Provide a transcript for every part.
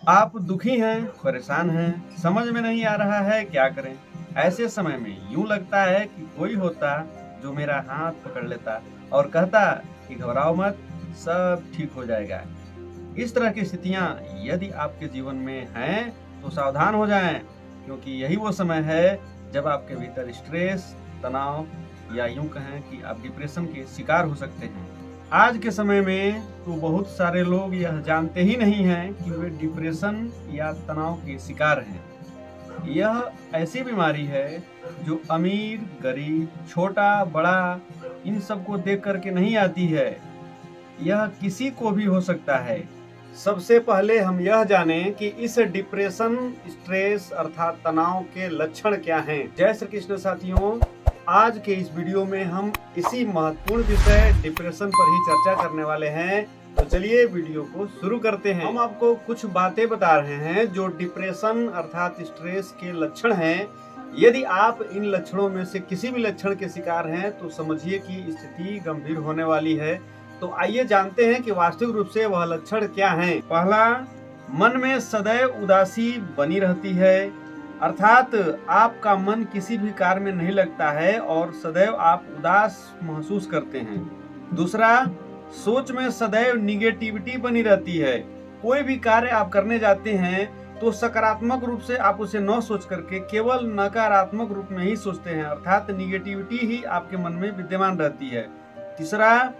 आप दुखी हैं, परेशान हैं, समझ में नहीं आ रहा है क्या करें। ऐसे समय में यूं लगता है कि कोई होता जो मेरा हाथ पकड़ लेता और कहता कि घबराओ मत, सब ठीक हो जाएगा। इस तरह की स्थितियां यदि आपके जीवन में हैं तो सावधान हो जाएं, क्योंकि यही वो समय है जब आपके भीतर स्ट्रेस, तनाव या यूं कहें कि आप डिप्रेशन के शिकार हो सकते हैं। आज के समय में तो बहुत सारे लोग यह जानते ही नहीं हैं कि वे डिप्रेशन या तनाव के शिकार हैं। यह ऐसी बीमारी है जो अमीर, गरीब, छोटा, बड़ा इन सबको देख करके नहीं आती है। यह किसी को भी हो सकता है। सबसे पहले हम यह जानें कि इस डिप्रेशन, स्ट्रेस अर्थात तनाव के लक्षण क्या हैं। जय श्री कृष्ण साथियों, आज के इस वीडियो में हम इसी महत्वपूर्ण विषय डिप्रेशन पर ही चर्चा करने वाले हैं। तो चलिए वीडियो को शुरू करते हैं। हम आपको कुछ बातें बता रहे हैं जो डिप्रेशन अर्थात स्ट्रेस के लक्षण हैं। यदि आप इन लक्षणों में से किसी भी लक्षण के शिकार हैं तो समझिए कि स्थिति गंभीर होने वाली है। तो आइए जानते हैं कि वास्तविक रूप से वह लक्षण क्या हैं। पहला, मन में सदैव उदासी बनी रहती है, अर्थात आपका मन किसी भी कार्य में नहीं लगता है और सदैव आप उदास महसूस करते हैं। दूसरा, सोच में सदैव निगेटिविटी बनी रहती है। कोई भी कार्य आप करने जाते हैं तो सकारात्मक रूप से आप उसे न सोच करके केवल नकारात्मक रूप में ही सोचते हैं, अर्थात निगेटिविटी ही आपके मन में विद्यमान रहती है। तीसरा,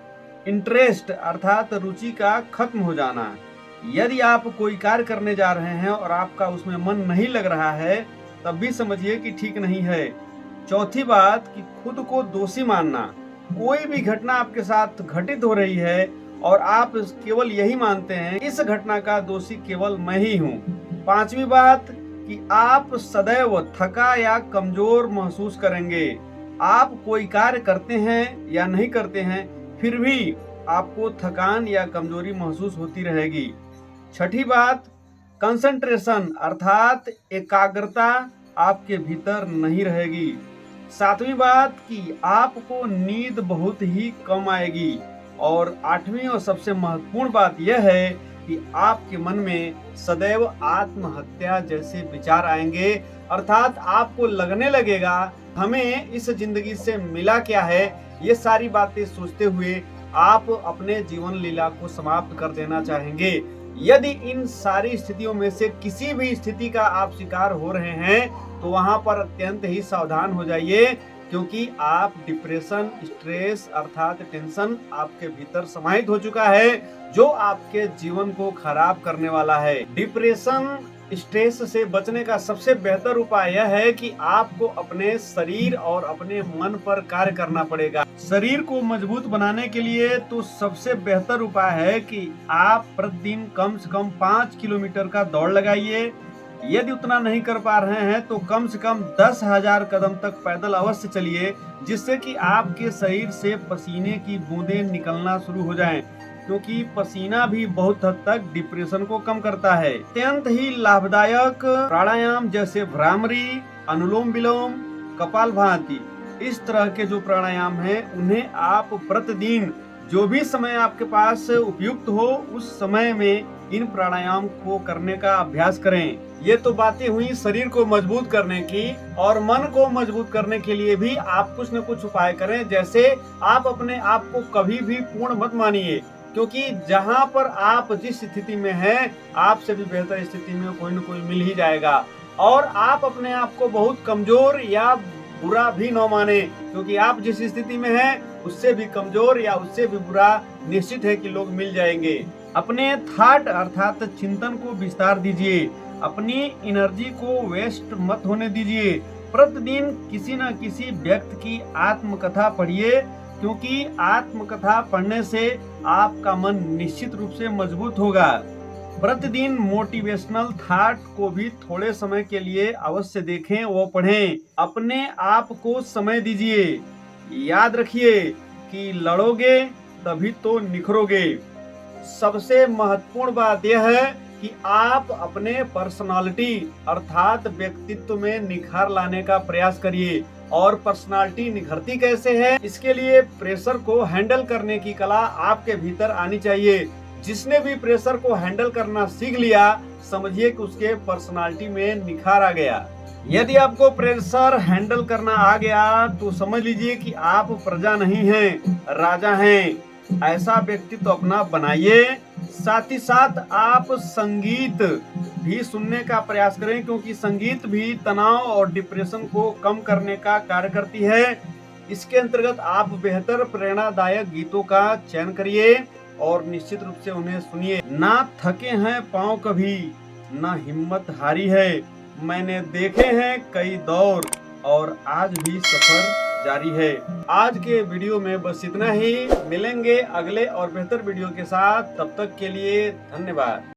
इंटरेस्ट अर्थात रुचि का खत्म हो जाना। यदि आप कोई कार्य करने जा रहे हैं और आपका उसमें मन नहीं लग रहा है तब भी समझिए कि ठीक नहीं है। चौथी बात कि खुद को दोषी मानना। कोई भी घटना आपके साथ घटित हो रही है और आप केवल यही मानते हैं इस घटना का दोषी केवल मैं ही हूँ। पांचवी बात कि आप सदैव थका या कमजोर महसूस करेंगे। आप कोई कार्य करते हैं या नहीं करते हैं फिर भी आपको थकान या कमजोरी महसूस होती रहेगी। छठी बात, कंसंट्रेशन अर्थात एकाग्रता आपके भीतर नहीं रहेगी। सातवीं बात कि आपको नींद बहुत ही कम आएगी। और आठवीं और सबसे महत्वपूर्ण बात यह है कि आपके मन में सदैव आत्महत्या जैसे विचार आएंगे, अर्थात आपको लगने लगेगा हमें इस जिंदगी से मिला क्या है। ये सारी बातें सोचते हुए आप अपने जीवन लीला को समाप्त कर देना चाहेंगे। यदि इन सारी स्थितियों में से किसी भी स्थिति का आप शिकार हो रहे हैं तो वहां पर अत्यंत ही सावधान हो जाइए, क्योंकि आप डिप्रेशन, स्ट्रेस अर्थात टेंशन आपके भीतर समाहित हो चुका है जो आपके जीवन को खराब करने वाला है। डिप्रेशन, स्ट्रेस से बचने का सबसे बेहतर उपाय यह है कि आपको अपने शरीर और अपने मन पर कार्य करना पड़ेगा। शरीर को मजबूत बनाने के लिए तो सबसे बेहतर उपाय है कि आप प्रतिदिन कम से कम 5 किलोमीटर का दौड़ लगाइए। यदि उतना नहीं कर पा रहे हैं तो कम से कम 10,000 कदम तक पैदल अवश्य चलिए, जिससे कि आपके शरीर से पसीने की बूंदें निकलना शुरू हो जाएं, क्योंकि पसीना भी बहुत हद तक डिप्रेशन को कम करता है। अत्यंत ही लाभदायक प्राणायाम जैसे भ्रामरी, अनुलोम विलोम, कपालभाति, इस तरह के जो प्राणायाम हैं उन्हें आप प्रतिदिन जो भी समय आपके पास उपयुक्त हो उस समय में इन प्राणायाम को करने का अभ्यास करें। ये तो बातें हुई शरीर को मजबूत करने की, और मन को मजबूत करने के लिए भी आप कुछ न कुछ उपाय करें। जैसे आप अपने आप को कभी भी पूर्ण मत मानिए, क्योंकि जहां पर आप जिस स्थिति में हैं आपसे भी बेहतर स्थिति में कोई न कोई मिल ही जाएगा। और आप अपने आप को बहुत कमजोर या बुरा भी न माने, क्योंकि आप जिस स्थिति में हैं उससे भी कमजोर या उससे भी बुरा निश्चित है कि लोग मिल जाएंगे। अपने थॉट अर्थात चिंतन को विस्तार दीजिए, अपनी एनर्जी को वेस्ट मत होने दीजिए। प्रतिदिन किसी न किसी व्यक्ति की आत्मकथा पढ़िए, क्योंकि आत्मकथा पढ़ने से आपका मन निश्चित रूप से मजबूत होगा। प्रतिदिन मोटिवेशनल थॉट को भी थोड़े समय के लिए अवश्य देखें, वो पढ़ें। अपने आप को समय दीजिए। याद रखिए कि लड़ोगे तभी तो निखरोगे। सबसे महत्वपूर्ण बात यह है कि आप अपने पर्सनालिटी अर्थात व्यक्तित्व में निखार लाने का प्रयास करिए। और पर्सनालिटी निखरती कैसे है, इसके लिए प्रेशर को हैंडल करने की कला आपके भीतर आनी चाहिए। जिसने भी प्रेशर को हैंडल करना सीख लिया, समझिए कि उसके पर्सनालिटी में निखार आ गया। यदि आपको प्रेशर हैंडल करना आ गया तो समझ लीजिए कि आप प्रजा नहीं हैं, राजा हैं। ऐसा व्यक्तित्व अपना बनाइए। साथ ही साथ आप संगीत भी सुनने का प्रयास करें, क्योंकि संगीत भी तनाव और डिप्रेशन को कम करने का कार्य करती है। इसके अंतर्गत आप बेहतर प्रेरणादायक गीतों का चयन करिए और निश्चित रूप से उन्हें सुनिए। ना थके हैं पांव कभी, ना हिम्मत हारी है। मैंने देखे हैं कई दौर और आज भी सफर जारी है। आज के वीडियो में बस इतना ही। मिलेंगे अगले और बेहतर वीडियो के साथ, तब तक के लिए धन्यवाद।